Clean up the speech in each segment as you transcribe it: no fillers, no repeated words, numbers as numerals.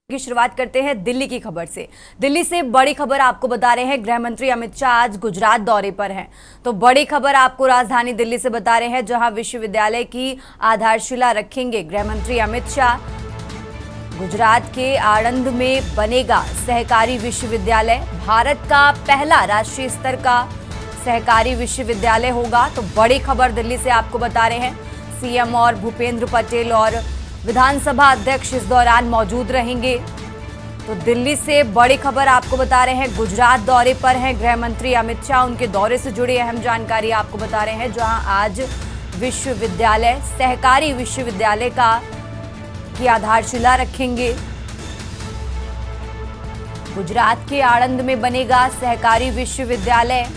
की शुरुआत करते हैं दिल्ली की खबर से। दिल्ली से बड़ी खबर आपको बता रहे हैं, गृह मंत्री अमित शाह आज गुजरात दौरे पर हैं। तो बड़ी खबर आपको राजधानी दिल्ली से बता रहे हैं, जहां विश्वविद्यालय की आधारशिला रखेंगे गृह मंत्री अमित शाह। गुजरात के आणंद में बनेगा सहकारी विश्वविद्यालय, भारत का पहला राष्ट्रीय स्तर का सहकारी विश्वविद्यालय होगा। तो बड़ी खबर दिल्ली से आपको बता रहे हैं, सीएम और भूपेंद्र पटेल और विधानसभा अध्यक्ष इस दौरान मौजूद रहेंगे। तो दिल्ली से बड़ी खबर आपको बता रहे हैं, गुजरात दौरे पर हैं गृह मंत्री अमित शाह। उनके दौरे से जुड़ी अहम जानकारी आपको बता रहे हैं, जहां आज विश्वविद्यालय सहकारी विश्वविद्यालय की आधारशिला रखेंगे। गुजरात के आणंद में बनेगा सहकारी विश्वविद्यालय,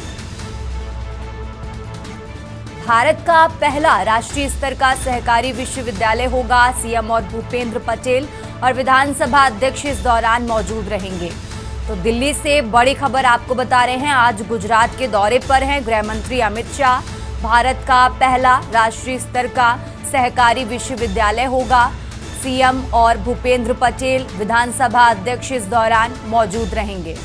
भारत का पहला राष्ट्रीय स्तर का सहकारी विश्वविद्यालय होगा। सीएम और भूपेंद्र पटेल और विधानसभा अध्यक्ष इस दौरान मौजूद रहेंगे। तो दिल्ली से बड़ी खबर आपको बता रहे हैं, आज गुजरात के दौरे पर हैं गृह मंत्री अमित शाह। भारत का पहला राष्ट्रीय स्तर का सहकारी विश्वविद्यालय होगा। सीएम और भूपेंद्र पटेल, विधानसभा अध्यक्ष इस दौरान मौजूद रहेंगे।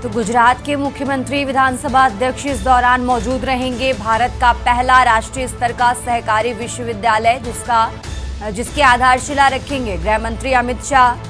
तो गुजरात के मुख्यमंत्री, विधानसभा अध्यक्ष इस दौरान मौजूद रहेंगे। भारत का पहला राष्ट्रीय स्तर का सहकारी विश्वविद्यालय जिसकी आधारशिला रखेंगे गृह मंत्री अमित शाह।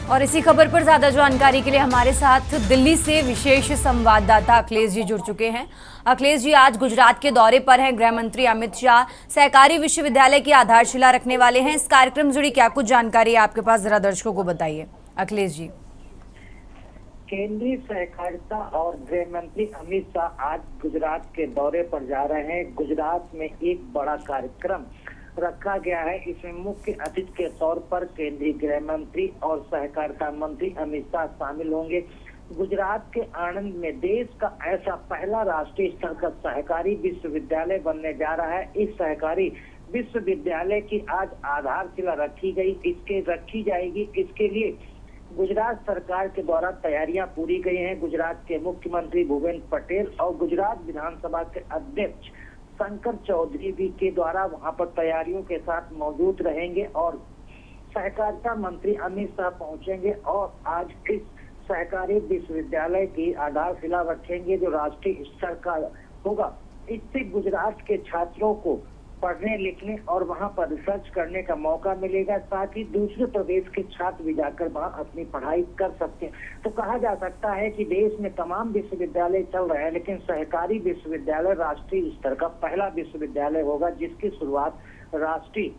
और इसी खबर पर ज्यादा जानकारी के लिए हमारे साथ दिल्ली से विशेष संवाददाता अखिलेश जी जुड़ चुके हैं। अखिलेश जी, आज गुजरात के दौरे पर हैं गृह मंत्री अमित शाह, सहकारी विश्वविद्यालय की आधारशिला रखने वाले हैं। इस कार्यक्रम से जुड़ी क्या कुछ जानकारी है आपके पास, जरा दर्शकों को बताइए अखिलेश जी। केंद्रीय सहकारिता और गृह मंत्री अमित शाह आज गुजरात के दौरे पर जा रहे हैं। गुजरात में एक बड़ा कार्यक्रम रखा गया है। इसमें मुख्य अतिथि के तौर पर केंद्रीय गृह मंत्री और सहकारिता मंत्री अमित शाह शामिल होंगे। गुजरात के आणंद में देश का ऐसा पहला राष्ट्रीय स्तर का सहकारी विश्वविद्यालय बनने जा रहा है। इस सहकारी विश्वविद्यालय की आज आधारशिला रखी जाएगी। इसके लिए गुजरात सरकार के द्वारा तैयारियां पूरी गई हैं। गुजरात के मुख्यमंत्री भूपेंद्र पटेल और गुजरात विधानसभा के अध्यक्ष शंकर चौधरी भी के द्वारा वहां पर तैयारियों के साथ मौजूद रहेंगे और सहकारिता मंत्री अमित शाह पहुंचेंगे और आज इस सहकारी विश्वविद्यालय की आधारशिला रखेंगे, जो राष्ट्रीय स्तर का होगा। इससे गुजरात के छात्रों को पढ़ने लिखने और वहां पर रिसर्च करने का मौका मिलेगा, साथ ही दूसरे प्रदेश के छात्र भी जाकर वहां अपनी पढ़ाई कर सकते हैं। तो कहा जा सकता है कि देश में तमाम विश्वविद्यालय चल रहे हैं, लेकिन सहकारी विश्वविद्यालय राष्ट्रीय स्तर का पहला विश्वविद्यालय होगा, जिसकी शुरुआत राष्ट्रीय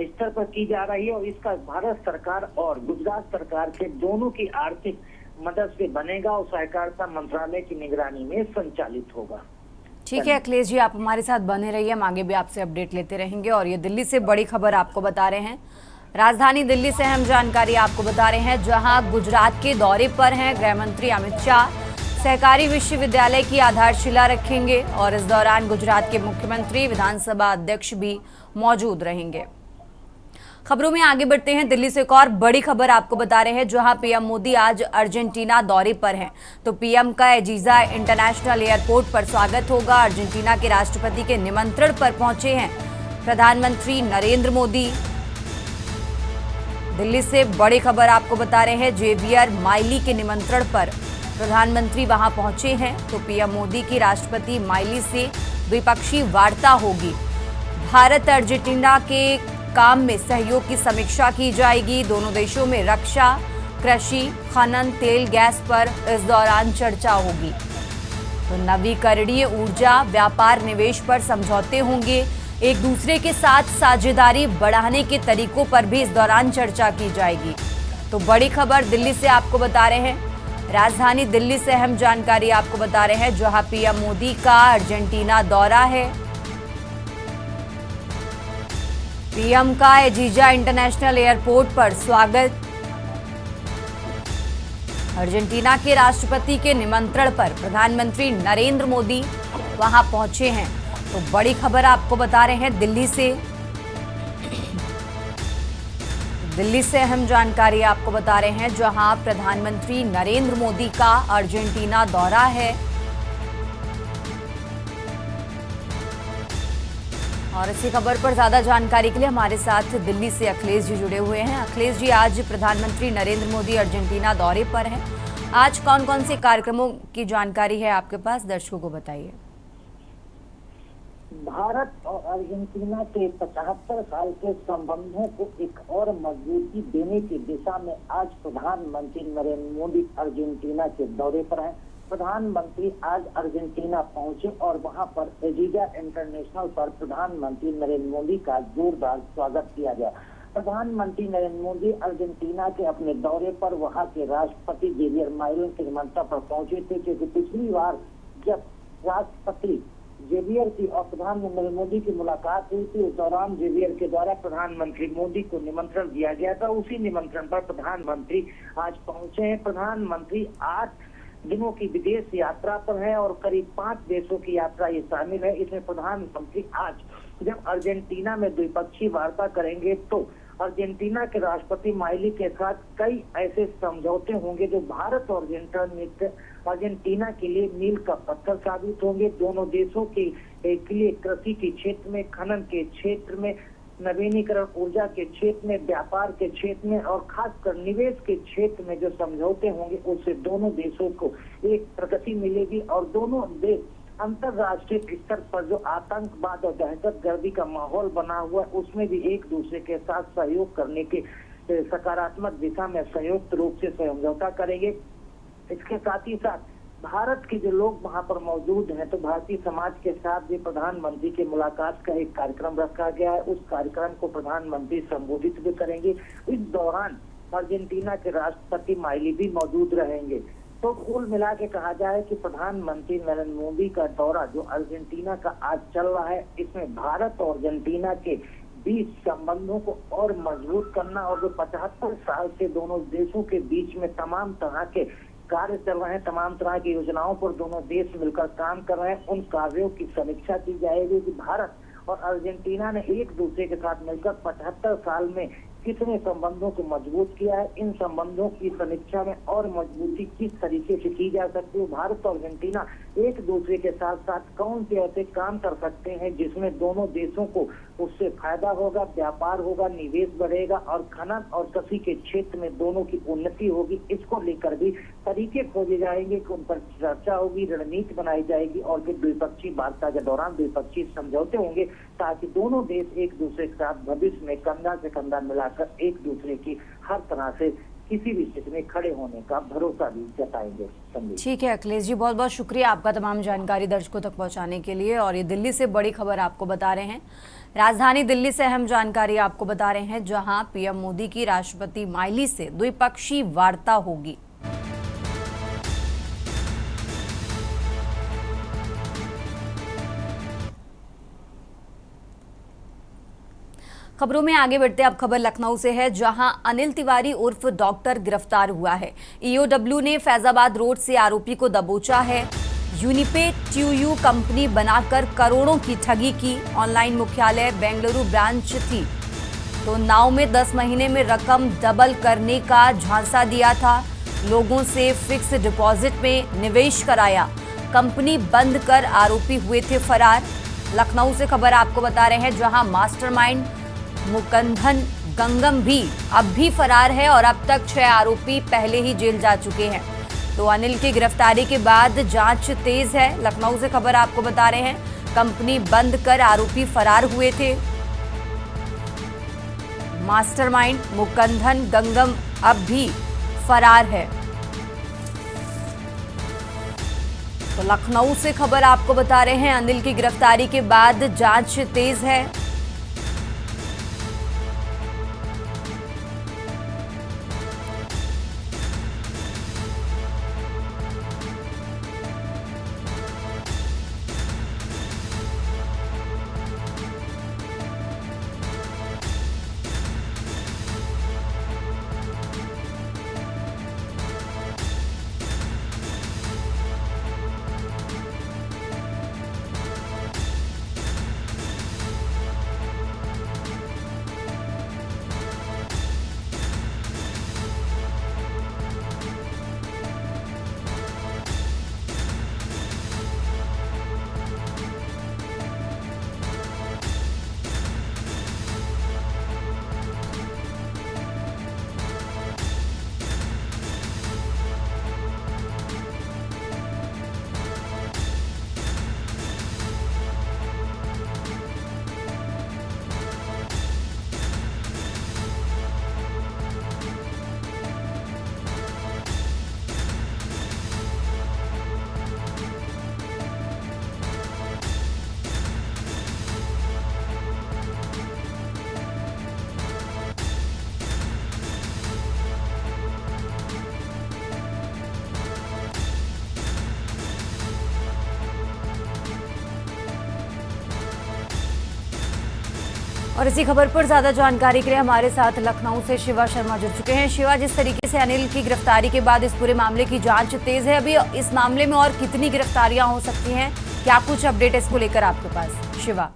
स्तर पर की जा रही है और इसका भारत सरकार और गुजरात सरकार के दोनों की आर्थिक मदद से बनेगा और सहकारिता मंत्रालय की निगरानी में संचालित होगा। ठीक है अखिलेश जी, आप हमारे साथ बने रहिए, हम आगे भी आपसे अपडेट लेते रहेंगे। और ये दिल्ली से बड़ी खबर आपको बता रहे हैं, राजधानी दिल्ली से अहम जानकारी आपको बता रहे हैं, जहां गुजरात के दौरे पर हैं गृह मंत्री अमित शाह। सहकारी विश्वविद्यालय की आधारशिला रखेंगे और इस दौरान गुजरात के मुख्यमंत्री, विधानसभा अध्यक्ष भी मौजूद रहेंगे। खबरों में आगे बढ़ते हैं। दिल्ली से एक और बड़ी खबर आपको बता रहे हैं, जहां पीएम मोदी आज अर्जेंटीना दौरे पर हैं। तो पीएम का एजीजा इंटरनेशनल एयरपोर्ट पर स्वागत होगा। अर्जेंटीना के राष्ट्रपति के निमंत्रण पर पहुंचे हैं प्रधानमंत्री नरेंद्र मोदी। दिल्ली से बड़ी खबर आपको बता रहे हैं, जेवियर माइली के निमंत्रण पर प्रधानमंत्री वहां पहुंचे हैं। तो पीएम मोदी की राष्ट्रपति माइली से द्विपक्षीय वार्ता होगी। भारत अर्जेंटीना के काम में सहयोग की समीक्षा की जाएगी। दोनों देशों में रक्षा, कृषि, खनन, तेल, गैस पर इस दौरान चर्चा होगी। तो नवीकरणीय ऊर्जा, व्यापार, निवेश पर समझौते होंगे। एक दूसरे के साथ साझेदारी बढ़ाने के तरीकों पर भी इस दौरान चर्चा की जाएगी। तो बड़ी खबर दिल्ली से आपको बता रहे हैं। राजधानी दिल्ली से अहम जानकारी आपको बता रहे हैं, जहां पीएम मोदी का अर्जेंटीना दौरा है। पीएम का एजीजा इंटरनेशनल एयरपोर्ट पर स्वागत। अर्जेंटीना के राष्ट्रपति के निमंत्रण पर प्रधानमंत्री नरेंद्र मोदी वहां पहुंचे हैं। तो बड़ी खबर आपको बता रहे हैं दिल्ली से। दिल्ली से अहम जानकारी आपको बता रहे हैं, जहां प्रधानमंत्री नरेंद्र मोदी का अर्जेंटीना दौरा है। और इसी खबर पर ज्यादा जानकारी के लिए हमारे साथ दिल्ली से अखिलेश जी जुड़े हुए हैं। अखिलेश जी, आज प्रधानमंत्री नरेंद्र मोदी अर्जेंटीना दौरे पर हैं। आज कौन कौन से कार्यक्रमों की जानकारी है आपके पास, दर्शकों को बताइए। भारत और अर्जेंटीना के 75 साल के संबंधों को एक और मजबूती देने की दिशा में आज प्रधानमंत्री नरेंद्र मोदी अर्जेंटीना के दौरे पर हैं। प्रधानमंत्री आज अर्जेंटीना पहुंचे और वहां पर एजीजा इंटरनेशनल पर प्रधानमंत्री नरेंद्र मोदी का जोरदार स्वागत किया गया। प्रधानमंत्री नरेंद्र मोदी अर्जेंटीना के अपने दौरे पर वहां के राष्ट्रपति जेवियर माइली के निमंत्रण पर पहुंचे थे, क्योंकि पिछली बार जब राष्ट्रपति जेवियर की और प्रधानमंत्री नरेंद्र मोदी की मुलाकात हुई थी, उस दौरान जेवियर के द्वारा प्रधानमंत्री मोदी को निमंत्रण दिया गया था। उसी निमंत्रण पर प्रधानमंत्री आज पहुंचे हैं। प्रधानमंत्री 8 दिनों की विदेश यात्रा पर है और करीब 5 देशों की यात्रा ये शामिल है। इसमें प्रधानमंत्री आज जब अर्जेंटीना में द्विपक्षीय वार्ता करेंगे तो अर्जेंटीना के राष्ट्रपति माइली के साथ कई ऐसे समझौते होंगे जो भारत और अर्जेंटीना के लिए मील का पत्थर साबित होंगे। दोनों देशों के लिए कृषि के क्षेत्र में, खनन के क्षेत्र में, नवीनीकरण ऊर्जा के क्षेत्र में, व्यापार के क्षेत्र में और खासकर निवेश के क्षेत्र में जो समझौते होंगे, उससे दोनों देशों को एक प्रगति मिलेगी और दोनों देश अंतरराष्ट्रीय स्तर पर जो आतंकवाद और दहशतगर्दी का माहौल बना हुआ है, उसमें भी एक दूसरे के साथ सहयोग करने के सकारात्मक दिशा में संयुक्त रूप से समझौता करेंगे। इसके साथ ही साथ भारत के जो लोग वहां पर मौजूद हैं, तो भारतीय समाज के साथ भी प्रधानमंत्री की मुलाकात का एक कार्यक्रम रखा गया है। उस कार्यक्रम को प्रधानमंत्री संबोधित भी करेंगे। इस दौरान अर्जेंटीना के राष्ट्रपति माइली भी मौजूद रहेंगे। तो कुल मिला के कहा जाए कि प्रधानमंत्री नरेंद्र मोदी का दौरा जो अर्जेंटीना का आज चल रहा है, इसमें भारत और अर्जेंटीना के बीच संबंधों को और मजबूत करना और जो 75 साल से दोनों देशों के बीच में तमाम तरह के कार्य चल रहे हैं, तमाम तरह की योजनाओं पर दोनों देश मिलकर काम कर रहे हैं, उन कार्यों की समीक्षा की जाएगी कि भारत और अर्जेंटीना ने एक दूसरे के साथ मिलकर 75 साल में कितने संबंधों को मजबूत किया है। इन संबंधों की समीक्षा में और मजबूती किस तरीके से की जा सकती है, भारत और अर्जेंटीना एक दूसरे के साथ साथ कौन से ऐसे काम कर सकते हैं जिसमें दोनों देशों को उससे फायदा होगा, व्यापार होगा, निवेश बढ़ेगा और खनन और कृषि के क्षेत्र में दोनों की उन्नति होगी। इसको लेकर भी तरीके खोजे जाएंगे कि उन पर चर्चा होगी, रणनीति बनाई जाएगी और फिर द्विपक्षीय वार्ता के दौरान द्विपक्षीय समझौते होंगे, ताकि दोनों देश एक दूसरे के साथ भविष्य में कंधा से कंधा मिलाकर एक दूसरे की हर तरह से किसी भी स्थिति में खड़े होने का भरोसा भी जताएंगे। ठीक है अखिलेश जी, बहुत बहुत शुक्रिया आपका तमाम जानकारी दर्शकों तक पहुंचाने के लिए। और ये दिल्ली से बड़ी खबर आपको बता रहे हैं। राजधानी दिल्ली से अहम जानकारी आपको बता रहे हैं, जहां पीएम मोदी की राष्ट्रपति माइली से द्विपक्षीय वार्ता होगी। खबरों में आगे बढ़ते अब खबर लखनऊ से है, जहां अनिल तिवारी उर्फ डॉक्टर गिरफ्तार हुआ है। ईओडब्ल्यू ने फैजाबाद रोड से आरोपी को दबोचा है। यूनिपे ट्यूयू कंपनी बनाकर करोड़ों की ठगी की। ऑनलाइन मुख्यालय बेंगलुरु ब्रांच थी, तो नाव में 10 महीने में रकम डबल करने का झांसा दिया था। लोगों से फिक्स डिपॉजिट में निवेश कराया। कंपनी बंद कर आरोपी हुए थे फरार। लखनऊ से खबर आपको बता रहे हैं, जहां मास्टरमाइंड मुकंदन गंगम भी अब भी फरार है और अब तक 6 आरोपी पहले ही जेल जा चुके हैं। तो अनिल की गिरफ्तारी के बाद जांच तेज है। लखनऊ से खबर आपको बता रहे हैं, कंपनी बंद कर आरोपी फरार हुए थे। मास्टरमाइंड मुकंदन गंगम अब भी फरार है। तो लखनऊ से खबर आपको बता रहे हैं, अनिल की गिरफ्तारी के बाद जांच तेज है। और इसी खबर पर ज्यादा जानकारी के लिए हमारे साथ लखनऊ से शिवा शर्मा जुड़ चुके हैं। शिवा, जिस तरीके से अनिल की गिरफ्तारी के बाद इस पूरे मामले की जांच तेज है, अभी इस मामले में और कितनी गिरफ्तारियां हो सकती हैं, क्या कुछ अपडेट इसको लेकर आपके पास? शिवा,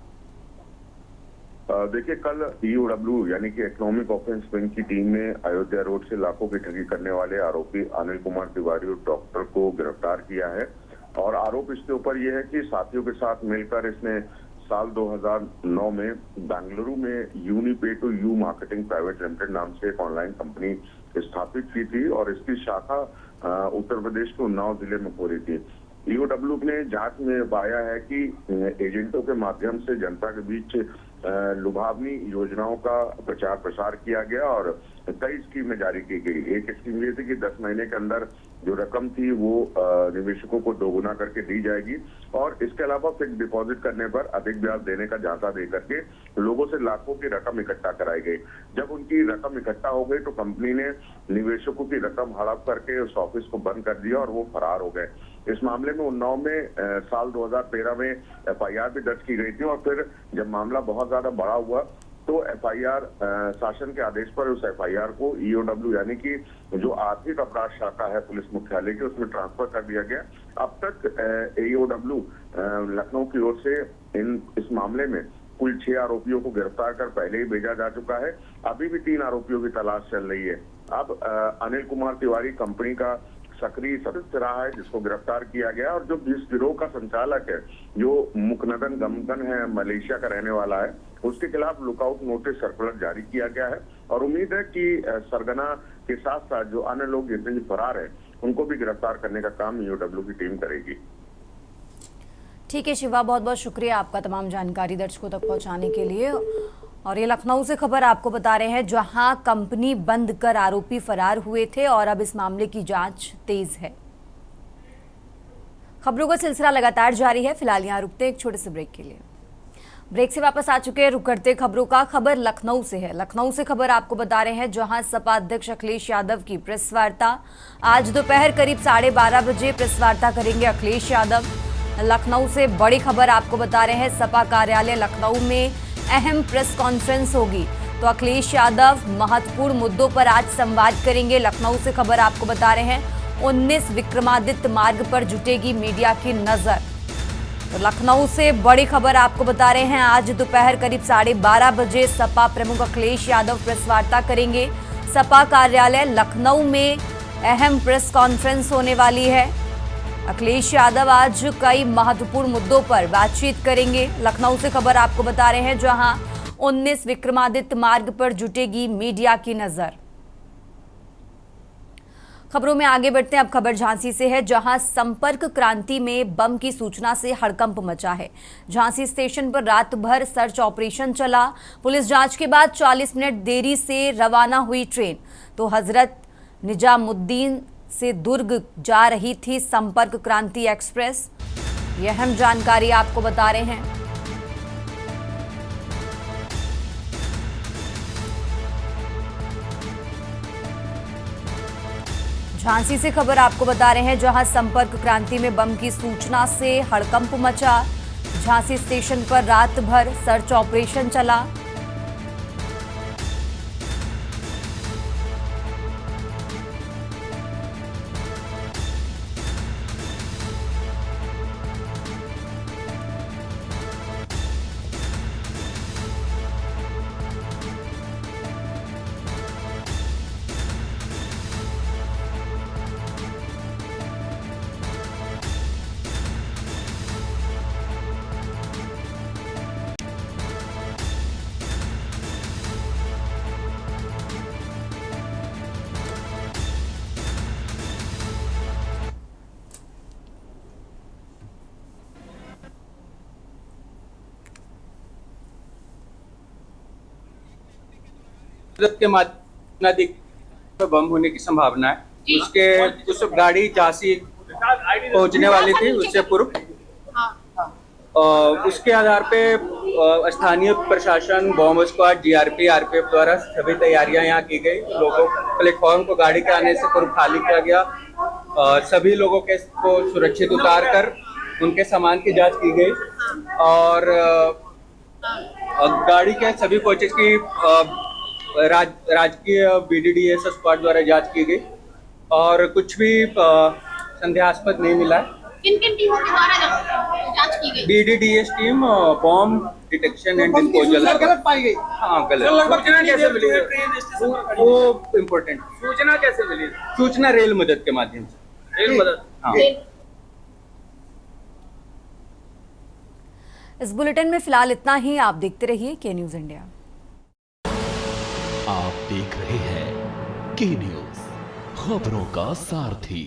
देखिए, कल ईओडब्ल्यू यानी कि इकोनॉमिक ऑफेंस विंग की टीम ने अयोध्या रोड से लाखों की ठगी करने वाले आरोपी अनिल कुमार तिवारी और डॉक्टर को गिरफ्तार किया है। और आरोप इसके ऊपर यह है कि साथियों के साथ मिलकर इसने साल 2009 में बेंगलुरु में Unipay to you marketing private limited नाम से एक ऑनलाइन कंपनी स्थापित की थी और इसकी शाखा उत्तर प्रदेश के उन्नाव जिले में खोली थी। ईओडब्ल्यू ने जांच में पाया है कि एजेंटों के माध्यम से जनता के बीच लुभावनी योजनाओं का प्रचार प्रसार किया गया और कई स्कीमें जारी की गई। एक स्कीम ये थी कि 10 महीने के अंदर जो रकम थी वो निवेशकों को दोगुना करके दी जाएगी और इसके अलावा फिक्स डिपॉजिट करने पर अधिक ब्याज देने का झांसा दे करके लोगों से लाखों की रकम इकट्ठा कराई गई। जब उनकी रकम इकट्ठा हो गई तो कंपनी ने निवेशकों की रकम हड़प करके उस ऑफिस को बंद कर दिया और वो फरार हो गए। इस मामले में उन्नाव में साल 2013 में एफआईआर भी दर्ज की गई थी और फिर जब मामला बहुत ज्यादा बड़ा हुआ तो एफआईआर शासन के आदेश पर उस एफआईआर को ईओडब्ल्यू यानी कि जो आर्थिक अपराध शाखा है पुलिस मुख्यालय की, उसमें ट्रांसफर कर दिया गया। अब तक ईओडब्ल्यू लखनऊ की ओर से इस मामले में कुल 6 आरोपियों को गिरफ्तार कर पहले ही भेजा जा चुका है। अभी भी 3 आरोपियों की तलाश चल रही है। अब अनिल कुमार तिवारी कंपनी का सक्रिय सदस्य रहा है जिसको गिरफ्तार किया गया और जो इस गिरोह का संचालक है जो मुकंदन गंगम है, मलेशिया का रहने वाला है, उसके खिलाफ लुकआउट नोटिस सर्कुलर जारी किया गया है और उम्मीद है कि सरगना के साथ साथ जो अन्य लोग जितने फरार हैं उनको भी गिरफ्तार करने का काम ईओडब्ल्यू की टीम करेगी। ठीक है शिवा, बहुत बहुत शुक्रिया आपका तमाम जानकारी दर्शकों तक पहुंचाने के लिए। और ये लखनऊ से खबर आपको बता रहे हैं, जहां कंपनी बंद कर आरोपी फरार हुए थे और अब इस मामले की जांच तेज है। खबरों का सिलसिला लगातार जारी है। फिलहाल यहाँ रुकते हैं एक छोटे से ब्रेक के लिए। ब्रेक से वापस आ चुके हैं, रुक करते खबरों का। खबर लखनऊ से है। लखनऊ से खबर आपको बता रहे हैं, जहां सपा अध्यक्ष अखिलेश यादव की प्रेस वार्ता आज दोपहर करीब 12:30 बजे प्रेस वार्ता करेंगे अखिलेश यादव। लखनऊ से बड़ी खबर आपको बता रहे हैं, सपा कार्यालय लखनऊ में अहम प्रेस कॉन्फ्रेंस होगी। तो अखिलेश यादव महत्वपूर्ण मुद्दों पर आज संवाद करेंगे। लखनऊ से खबर आपको बता रहे हैं, 19 विक्रमादित्य मार्ग पर जुटेगी मीडिया की नजर। तो लखनऊ से बड़ी खबर आपको बता रहे हैं, आज दोपहर करीब 12:30 बजे सपा प्रमुख अखिलेश यादव प्रेस वार्ता करेंगे। सपा कार्यालय लखनऊ में अहम प्रेस कॉन्फ्रेंस होने वाली है। अखिलेश यादव आज कई महत्वपूर्ण मुद्दों पर बातचीत करेंगे। लखनऊ से खबर आपको बता रहे हैं, जहां 19 विक्रमादित्य मार्ग पर जुटेगी मीडिया की नजर। खबरों में आगे बढ़ते हैं। अब खबर झांसी से है, जहां संपर्क क्रांति में बम की सूचना से हड़कंप मचा है। झांसी स्टेशन पर रात भर सर्च ऑपरेशन चला। पुलिस जांच के बाद 40 मिनट देरी से रवाना हुई ट्रेन। तो हजरत निजामुद्दीन से दुर्ग जा रही थी संपर्क क्रांति एक्सप्रेस। यह अहम जानकारी आपको बता रहे हैं। झांसी से खबर आपको बता रहे हैं, जहां संपर्क क्रांति में बम की सूचना से हड़कंप मचा। झांसी स्टेशन पर रात भर सर्च ऑपरेशन चला। के माध्यम पर बम होने की संभावना है। उस गाड़ी झांसी पहुंचने वाली थी उससे पूर्व। उसके आधार पे स्थानीय प्रशासन, बॉम्ब स्क्वाड, जीआरपी, आरपीएफ द्वारा सभी तैयारियां यहाँ की गई। लोगों प्लेटफॉर्म को गाड़ी के आने से पूर्व खाली किया गया। सभी लोगों को सुरक्षित उतार कर उनके सामान की जांच की गई और गाड़ी के सभी कोचेस की राजकीय बीडीडीएस स्क्वाड द्वारा जांच की गई और कुछ भी संदेहास्पद नहीं मिला है। किन टीमों के द्वारा जांच की गई? BDDS team bomb detection and disposal. गलत पाई गई। हाँ, गलत। सूचना कैसे मिली? वो इम्पोर्टेंट सूचना कैसे मिली? सूचना रेल मदद के माध्यम से। रेल मदद। हाँ। इस बुलेटिन में फिलहाल इतना ही। आप देखते रहिए के न्यूज इंडिया। आप देख रहे हैं के न्यूज, खबरों का सारथी।